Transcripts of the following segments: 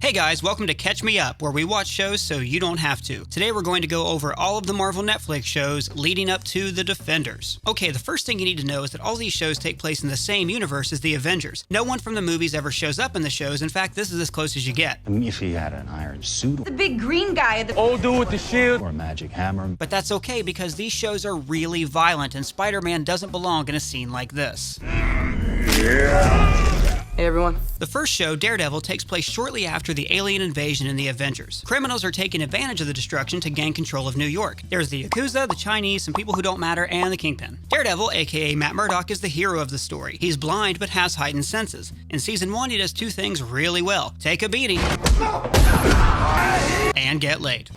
Hey guys, welcome to Catch Me Up, where we watch shows so you don't have to. Today we're going to go over all of the Marvel Netflix shows leading up to The Defenders. Okay, the first thing you need to know is that all these shows take place in the same universe as the Avengers. No one from the movies ever shows up in the shows. In fact, this is as close as you get. I mean, if he had an iron suit, The big green guy. Old dude with the shield. or a magic hammer. But that's okay because these shows are really violent and Spider-Man doesn't belong in a scene like this. Hey everyone. The first show, Daredevil, takes place shortly after the alien invasion in the Avengers. Criminals are taking advantage of the destruction to gain control of New York. There's the Yakuza, the Chinese, some people who don't matter, and the Kingpin. Daredevil, aka Matt Murdock, is the hero of the story. He's blind but has heightened senses. In Season 1, he does two things really well. Take a beating and get laid.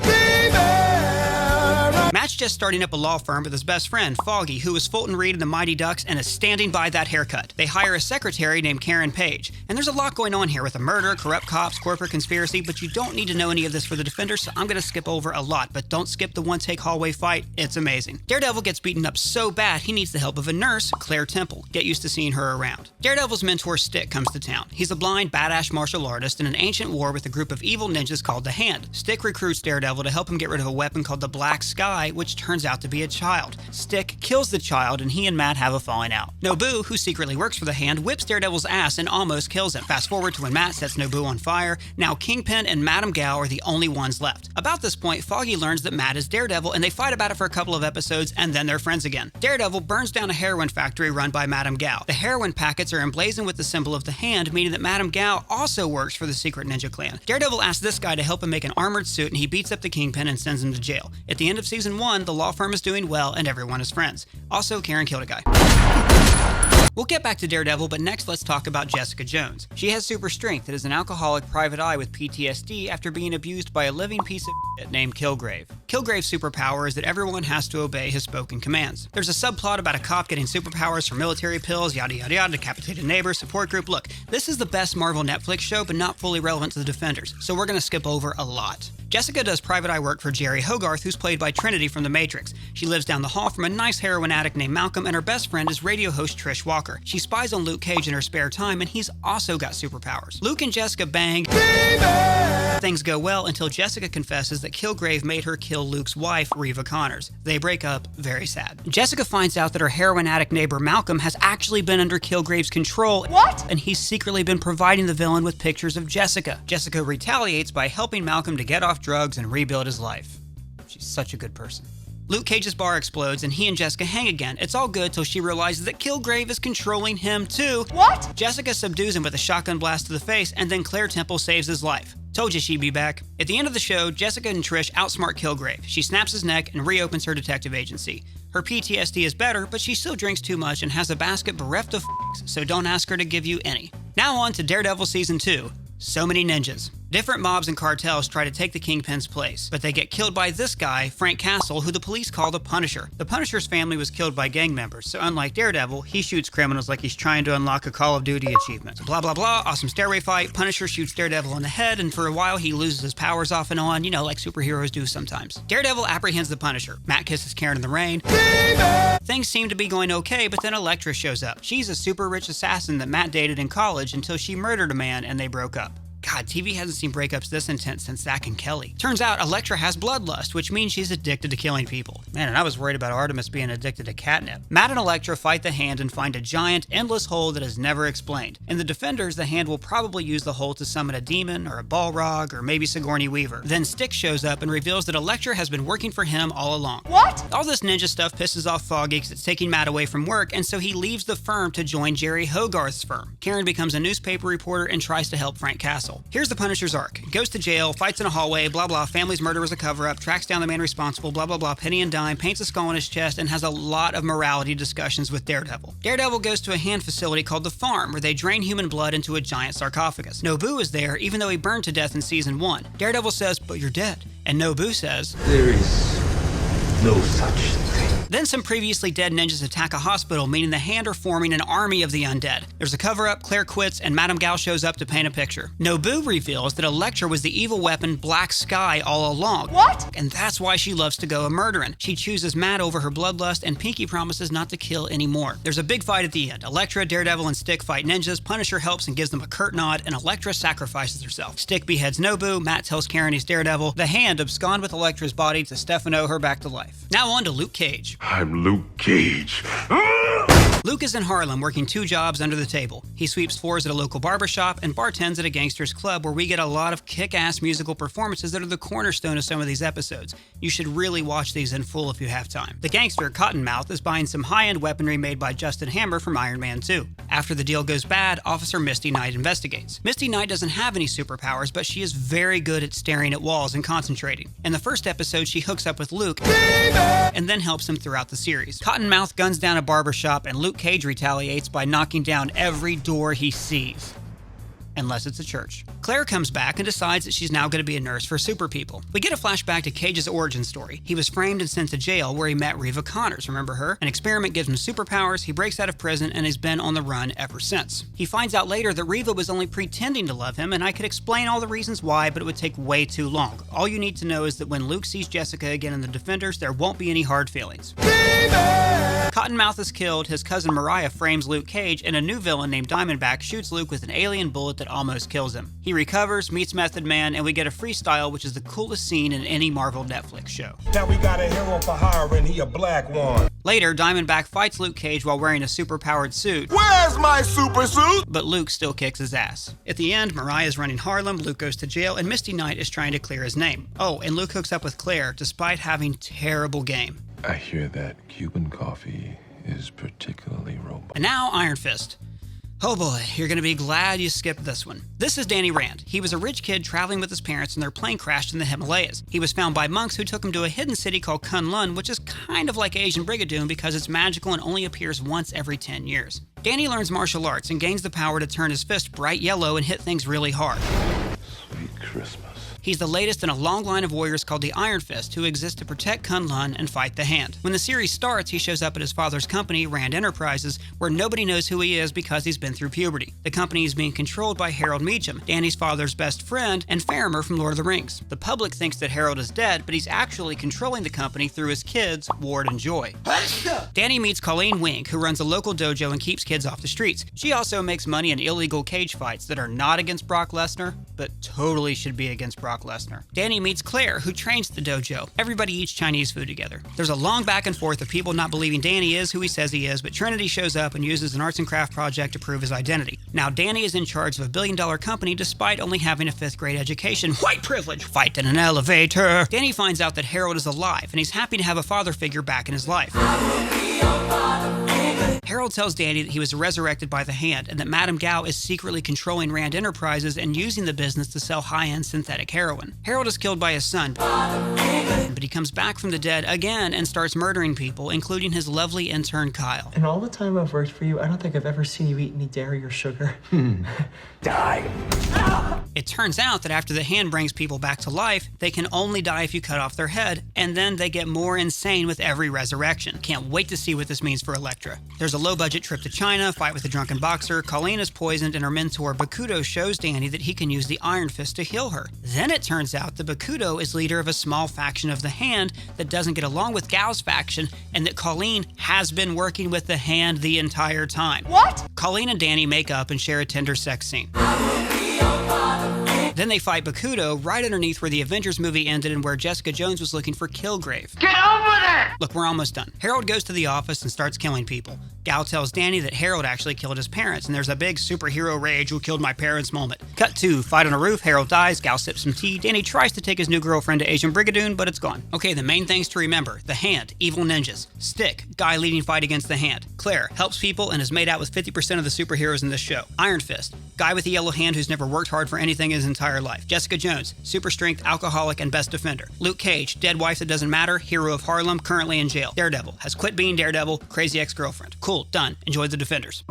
Matt's just starting up a law firm with his best friend, Foggy, who is Fulton Reed in the Mighty Ducks and is standing by that haircut. They hire a secretary named Karen Page. And there's a lot going on here with a murder, corrupt cops, corporate conspiracy, but you don't need to know any of this for the Defenders, so I'm going to skip over a lot. But don't skip the one-take hallway fight. It's amazing. Daredevil gets beaten up so bad he needs the help of a nurse, Claire Temple. Get used to seeing her around. Daredevil's mentor, Stick, comes to town. He's a blind, badass martial artist in an ancient war with a group of evil ninjas called the Hand. Stick recruits Daredevil to help him get rid of a weapon called the Black Sky, which turns out to be a child. Stick kills the child and he and Matt have a falling out. Nobu, who secretly works for the Hand, whips Daredevil's ass and almost kills him. Fast forward to when Matt sets Nobu on fire. Now Kingpin and Madame Gao are the only ones left. About this point, Foggy learns that Matt is Daredevil and they fight about it for a couple of episodes and then they're friends again. Daredevil burns down a heroin factory run by Madame Gao. The heroin packets are emblazoned with the symbol of the Hand, meaning that Madame Gao also works for the secret ninja clan. Daredevil asks this guy to help him make an armored suit and he beats up the Kingpin and sends him to jail. At the end of Season 1, the law firm is doing well and everyone is friends. Also, Karen killed a guy. We'll get back to Daredevil, but next let's talk about Jessica Jones. She has super strength and is an alcoholic private eye with PTSD after being abused by a living piece of shit named Kilgrave. Kilgrave's superpower is that everyone has to obey his spoken commands. There's a subplot about a cop getting superpowers from military pills, yada yada yada, decapitated neighbor, support group. Look, this is the best Marvel Netflix show, but not fully relevant to the Defenders, so we're gonna skip over a lot. Jessica does private eye work for Jerry Hogarth, who's played by Trinity from The Matrix. She lives down the hall from a nice heroin addict named Malcolm, and her best friend is radio host Trish Walker. She spies on Luke Cage in her spare time, and he's also got superpowers. Luke and Jessica bang. Baby! Things go well until Jessica confesses that Kilgrave made her kill Luke's wife, Reva Connors. They break up, very sad. Jessica finds out that her heroin addict neighbor Malcolm has actually been under Kilgrave's control. What? And he's secretly been providing the villain with pictures of Jessica. Jessica retaliates by helping Malcolm to get off drugs and rebuild his life. She's such a good person. Luke Cage's bar explodes and he and Jessica hang again. It's all good till she realizes that Kilgrave is controlling him too. What? Jessica subdues him with a shotgun blast to the face and then Claire Temple saves his life. Told you she'd be back. At the end of the show, Jessica and Trish outsmart Kilgrave. She snaps his neck and reopens her detective agency. Her PTSD is better, but she still drinks too much and has a basket bereft of f***s, so don't ask her to give you any. Now on to Daredevil Season 2. So many ninjas. Different mobs and cartels try to take the Kingpin's place, but they get killed by this guy, Frank Castle, who the police call the Punisher. The Punisher's family was killed by gang members, so unlike Daredevil, he shoots criminals like he's trying to unlock a Call of Duty achievement. So blah blah blah, awesome stairway fight, Punisher shoots Daredevil in the head, and for a while he loses his powers off and on, like superheroes do sometimes. Daredevil apprehends the Punisher. Matt kisses Karen in the rain. Baby! Things seem to be going okay, but then Elektra shows up. She's a super rich assassin that Matt dated in college until she murdered a man and they broke up. God, TV hasn't seen breakups this intense since Zack and Kelly. Turns out Elektra has bloodlust, which means she's addicted to killing people. Man, and I was worried about Artemis being addicted to catnip. Matt and Elektra fight the Hand and find a giant, endless hole that is never explained. In the Defenders, the Hand will probably use the hole to summon a demon, or a Balrog, or maybe Sigourney Weaver. Then Stick shows up and reveals that Elektra has been working for him all along. What? All this ninja stuff pisses off Foggy because it's taking Matt away from work, and so he leaves the firm to join Jerry Hogarth's firm. Karen becomes a newspaper reporter and tries to help Frank Castle. Here's the Punisher's arc. Goes to jail, fights in a hallway, blah blah, family's murder was a cover-up, tracks down the man responsible, blah blah blah, penny and dime, paints a skull on his chest, and has a lot of morality discussions with Daredevil. Daredevil goes to a Hand facility called the Farm, where they drain human blood into a giant sarcophagus. Nobu is there, even though he burned to death in Season 1. Daredevil says, "But you're dead." And Nobu says, There is no such thing. Then some previously dead ninjas attack a hospital, meaning the Hand are forming an army of the undead. There's a cover-up, Claire quits, and Madame Gao shows up to paint a picture. Nobu reveals that Elektra was the evil weapon Black Sky all along. What? And that's why she loves to go a-murdering. She chooses Matt over her bloodlust, and Pinky promises not to kill anymore. There's a big fight at the end. Elektra, Daredevil, and Stick fight ninjas. Punisher helps and gives them a curt nod, and Elektra sacrifices herself. Stick beheads Nobu. Matt tells Karen he's Daredevil. The Hand abscond with Elektra's body to Stefano her back to life. Now on to Luke Cage. I'm Luke Cage. Luke is in Harlem working 2 jobs under the table. He sweeps floors at a local barbershop and bartends at a gangster's club where we get a lot of kick-ass musical performances that are the cornerstone of some of these episodes. You should really watch these in full if you have time. The gangster, Cottonmouth, is buying some high-end weaponry made by Justin Hammer from Iron Man 2. After the deal goes bad, Officer Misty Knight investigates. Misty Knight doesn't have any superpowers, but she is very good at staring at walls and concentrating. In the first episode, she hooks up with Luke and then helps him throughout the series. Cottonmouth guns down a barbershop and Luke Cage retaliates by knocking down every door he sees. Unless it's a church. Claire comes back and decides that she's now going to be a nurse for super people. We get a flashback to Cage's origin story. He was framed and sent to jail where he met Reva Connors, remember her? An experiment gives him superpowers, he breaks out of prison, and has been on the run ever since. He finds out later that Reva was only pretending to love him, and I could explain all the reasons why, but it would take way too long. All you need to know is that when Luke sees Jessica again in the Defenders, there won't be any hard feelings. Cottonmouth is killed, his cousin Mariah frames Luke Cage, and a new villain named Diamondback shoots Luke with an alien bullet that almost kills him. He recovers, meets Method Man, and we get a freestyle, which is the coolest scene in any Marvel Netflix show. Now we got a hero for hire and he a black one. Later, Diamondback fights Luke Cage while wearing a super-powered suit. Where's my super suit? But Luke still kicks his ass. At the end, Mariah is running Harlem, Luke goes to jail, and Misty Knight is trying to clear his name. Oh, and Luke hooks up with Claire, despite having terrible game. I hear that Cuban coffee is particularly robust. And now, Iron Fist. Oh boy, you're gonna be glad you skipped this one. This is Danny Rand. He was a rich kid traveling with his parents and their plane crashed in the Himalayas. He was found by monks who took him to a hidden city called Kunlun, which is kind of like Asian Brigadoon because it's magical and only appears once every 10 years. Danny learns martial arts and gains the power to turn his fist bright yellow and hit things really hard. Sweet Christmas. He's the latest in a long line of warriors called the Iron Fist who exist to protect Kunlun and fight the Hand. When the series starts, he shows up at his father's company, Rand Enterprises, where nobody knows who he is because he's been through puberty. The company is being controlled by Harold Meacham, Danny's father's best friend, and Faramir from Lord of the Rings. The public thinks that Harold is dead, but he's actually controlling the company through his kids, Ward and Joy. Danny meets Colleen Wing, who runs a local dojo and keeps kids off the streets. She also makes money in illegal cage fights that are not against Brock Lesnar, but totally should be against Brock Lesnar. Danny meets Claire, who trains at the dojo. Everybody eats Chinese food together. There's a long back and forth of people not believing Danny is who he says he is, but Trinity shows up and uses an arts and craft project to prove his identity. Now Danny is in charge of a billion-dollar company despite only having a 5th grade education. White privilege! Fight in an elevator! Danny finds out that Harold is alive, and he's happy to have a father figure back in his life. Harold tells Danny that he was resurrected by the Hand and that Madame Gao is secretly controlling Rand Enterprises and using the business to sell high-end synthetic heroin. Harold is killed by his son, but he comes back from the dead again and starts murdering people, including his lovely intern Kyle. In all the time I've worked for you, I don't think I've ever seen you eat any dairy or sugar. Die. It turns out that after the Hand brings people back to life, they can only die if you cut off their head, and then they get more insane with every resurrection. Can't wait to see what this means for Elektra. There's a low-budget trip to China, fight with a drunken boxer, Colleen is poisoned, and her mentor Bakudo shows Danny that he can use the Iron Fist to heal her. Then it turns out that Bakudo is leader of a small faction of the Hand that doesn't get along with Gao's faction, and that Colleen has been working with the Hand the entire time. What? Colleen and Danny make up and share a tender sex scene. Then they fight Bakudo right underneath where the Avengers movie ended and where Jessica Jones was looking for Killgrave. Get over there! Look, we're almost done. Harold goes to the office and starts killing people. Gao tells Danny that Harold actually killed his parents, and there's a big superhero rage who killed my parents moment. Cut to, fight on a roof, Harold dies, Gao sips some tea, Danny tries to take his new girlfriend to Asian Brigadoon, but it's gone. Okay, the main things to remember: the Hand, evil ninjas. Stick, guy leading fight against the Hand. Claire, helps people and has made out with 50% of the superheroes in this show. Iron Fist, guy with the yellow hand who's never worked hard for anything in his entire life. Jessica Jones, super strength, alcoholic, and best defender. Luke Cage, dead wife that doesn't matter, hero of Harlem, currently in jail. Daredevil, has quit being Daredevil, crazy ex-girlfriend. Cool, done. Enjoy the Defenders.